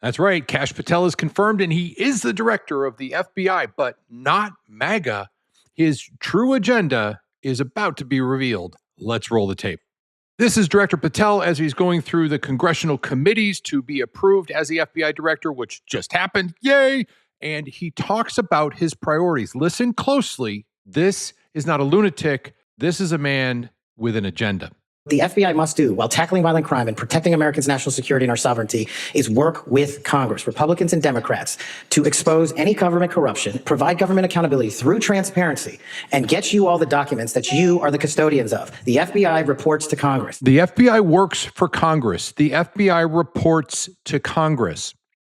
That's right. Kash Patel is confirmed, and he is the director of the FBI, but not MAGA. His true agenda is about to be revealed. Let's roll the tape. This is Director Patel as he's going through the congressional committees to be approved as the FBI director, which just happened. Yay! And he talks about his priorities. Listen closely. This is not a lunatic. This is a man with an agenda. The FBI must do while tackling violent crime and protecting Americans' national security and our sovereignty is work with Congress, Republicans and Democrats, to expose any government corruption, provide government accountability through transparency, and get you all the documents that you are the custodians of. The FBI reports to Congress. The FBI works for Congress. The FBI reports to Congress.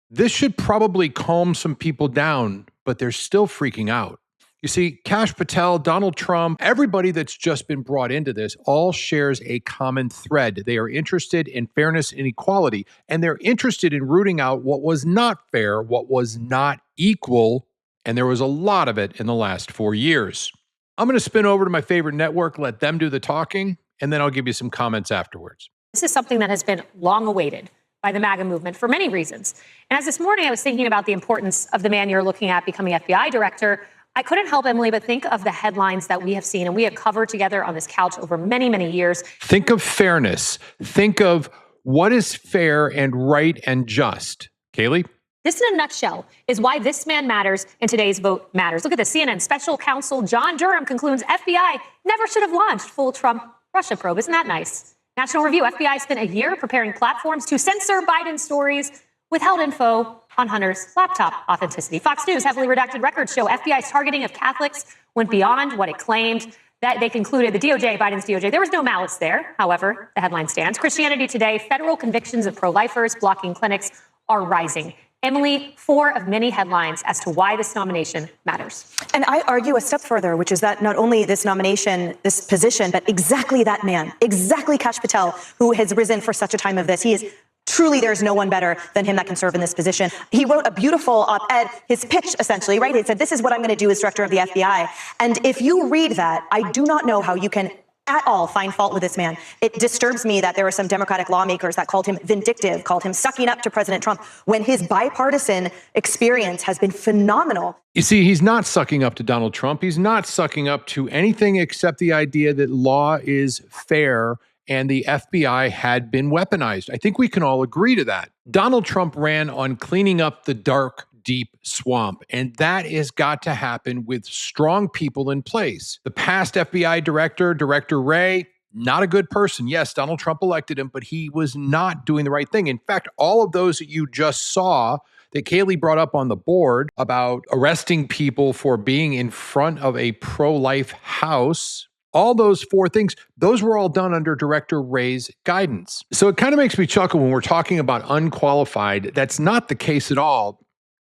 This should probably calm some people down, but they're still freaking out. You see, Kash Patel, Donald Trump, everybody that's just been brought into this all shares a common thread. They are interested in fairness and equality, and they're interested in rooting out what was not fair, what was not equal, and there was a lot of it in the last 4 years. I'm going to spin over to my favorite network, let them do the talking, and then I'll give you some comments afterwards. This is something that has been long awaited by the MAGA movement for many reasons. And as this morning I was thinking about the importance of the man you're looking at becoming FBI director, I couldn't help, Emily, but think of the headlines that we have seen and we have covered together on this couch over many, many years. Think of fairness. Think of what is fair and right and just. Kaylee? This, in a nutshell, is why this man matters and today's vote matters. Look at the CNN special counsel John Durham concludes FBI never should have launched full Trump Russia probe. Isn't that nice? National Review, FBI spent a year preparing platforms to censor Biden stories, withheld info on Hunter's laptop authenticity. Fox News, heavily redacted records show FBI's targeting of Catholics went beyond what it claimed. That they concluded the DOJ, Biden's DOJ, there was no malice there. However, the headline stands. Christianity Today, federal convictions of pro-lifers blocking clinics are rising. Emily, 4 of many headlines as to why this nomination matters. And I argue a step further, which is that not only this nomination, this position, but exactly that man, exactly Kash Patel, who has risen for such a time of this. He is truly, there's no one better than him that can serve in this position. He wrote a beautiful op-ed, his pitch, essentially, right? He said, this is what I'm going to do as director of the FBI. And if you read that, I do not know how you can at all find fault with this man. It disturbs me that there were some Democratic lawmakers that called him vindictive, called him sucking up to President Trump, when his bipartisan experience has been phenomenal. You see, he's not sucking up to Donald Trump. He's not sucking up to anything except the idea that law is fair and the FBI had been weaponized. I think we can all agree to that. Donald Trump ran on cleaning up the dark, deep swamp, and that has got to happen with strong people in place. The past FBI director, Director Wray, not a good person. Yes, Donald Trump elected him, but he was not doing the right thing. In fact, all of those that you just saw that Kaylee brought up on the board about arresting people for being in front of a pro-life house, all those 4 things, those were all done under Director Wray's guidance. So it kind of makes me chuckle when we're talking about unqualified. That's not the case at all.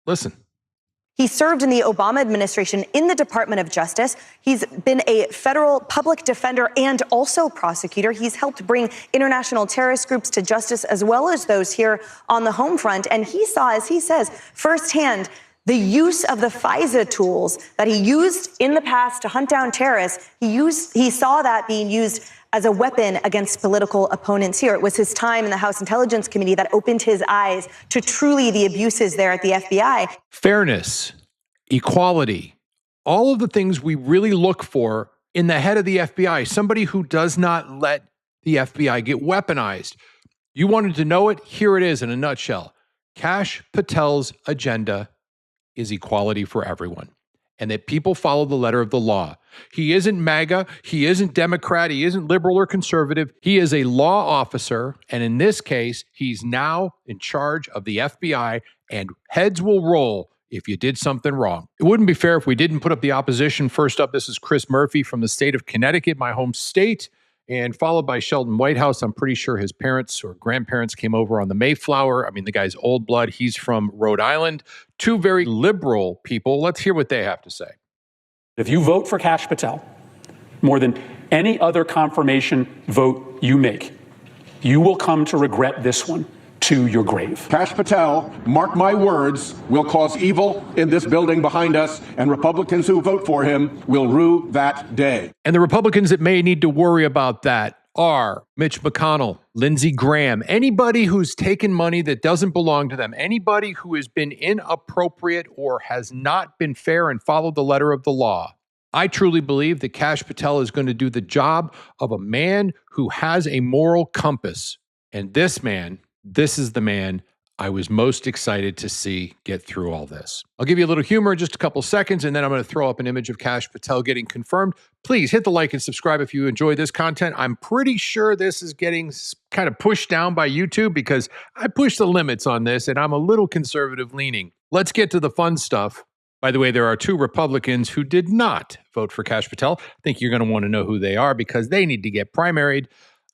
Listen. He served in the Obama administration in the Department of Justice. He's been a federal public defender and also prosecutor. He's helped bring international terrorist groups to justice as well as those here on the home front. And he saw, as he says, firsthand, the use of the FISA tools that he used in the past to hunt down terrorists. He saw that being used as a weapon against political opponents here. It was his time in the House Intelligence Committee that opened his eyes to truly the abuses there at the FBI. Fairness, equality, all of the things we really look for in the head of the FBI, somebody who does not let the FBI get weaponized. You wanted to know it? Here it is in a nutshell. Kash Patel's agenda is equality for everyone, and that people follow the letter of the law. He isn't MAGA, he isn't Democrat, he isn't liberal or conservative. He is a law officer, and in this case, he's now in charge of the FBI, and heads will roll if you did something wrong. It wouldn't be fair if we didn't put up the opposition. First up, this is Chris Murphy from the state of Connecticut, my home state, and followed by Sheldon Whitehouse. I'm pretty sure his parents or grandparents came over on the Mayflower. I mean, the guy's old blood. He's from Rhode Island. 2 very liberal people. Let's hear what they have to say. If you vote for Kash Patel more than any other confirmation vote you make, you will come to regret this one to your grave. Kash Patel, mark my words, will cause evil in this building behind us, and Republicans who vote for him will rue that day. And the Republicans that may need to worry about that are Mitch McConnell, Lindsey Graham, anybody who's taken money that doesn't belong to them, anybody who has been inappropriate or has not been fair and followed the letter of the law. I truly believe that Kash Patel is going to do the job of a man who has a moral compass. And this is the man I was most excited to see get through all this. I'll give you a little humor in just a couple seconds, and then I'm going to throw up an image of Kash Patel getting confirmed. Please hit the like and subscribe if you enjoy this content. I'm pretty sure this is getting kind of pushed down by YouTube because I push the limits on this, and I'm a little conservative leaning. Let's get to the fun stuff. By the way, there are 2 Republicans who did not vote for Kash Patel. I think you're going to want to know who they are because they need to get primaried.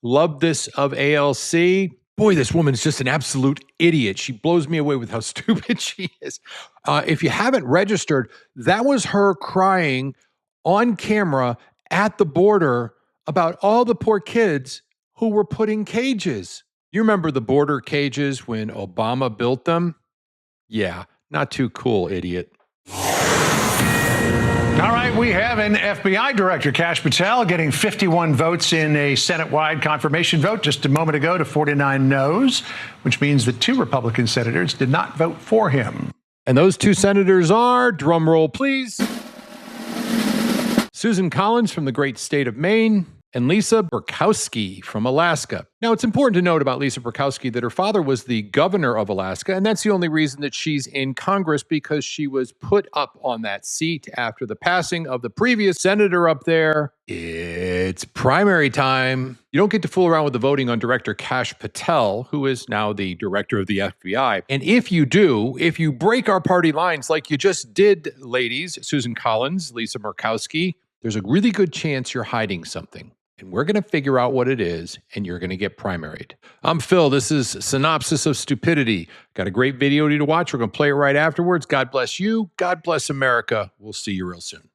Love this of ALC. Boy, this woman's just an absolute idiot. She blows me away with how stupid she is. If you haven't registered, that was her crying on camera at the border about all the poor kids who were put in cages. You remember the border cages when Obama built them? Yeah, not too cool, idiot. All right, we have an FBI director, Kash Patel, getting 51 votes in a Senate-wide confirmation vote just a moment ago to 49 no's, which means that 2 Republican senators did not vote for him. And those 2 senators are, drum roll please, Susan Collins from the great state of Maine and Lisa Murkowski from Alaska. Now, it's important to note about Lisa Murkowski that her father was the governor of Alaska, and that's the only reason that she's in Congress, because she was put up on that seat after the passing of the previous senator up there. It's primary time. You don't get to fool around with the voting on Director Kash Patel, who is now the director of the FBI. And if you do, if you break our party lines like you just did, ladies, Susan Collins, Lisa Murkowski, there's a really good chance you're hiding something. And we're going to figure out what it is, and you're going to get primaried. I'm Phil. This is Synopsis of Stupidity. Got a great video to watch. We're going to play it right afterwards. God bless you. God bless America. We'll see you real soon.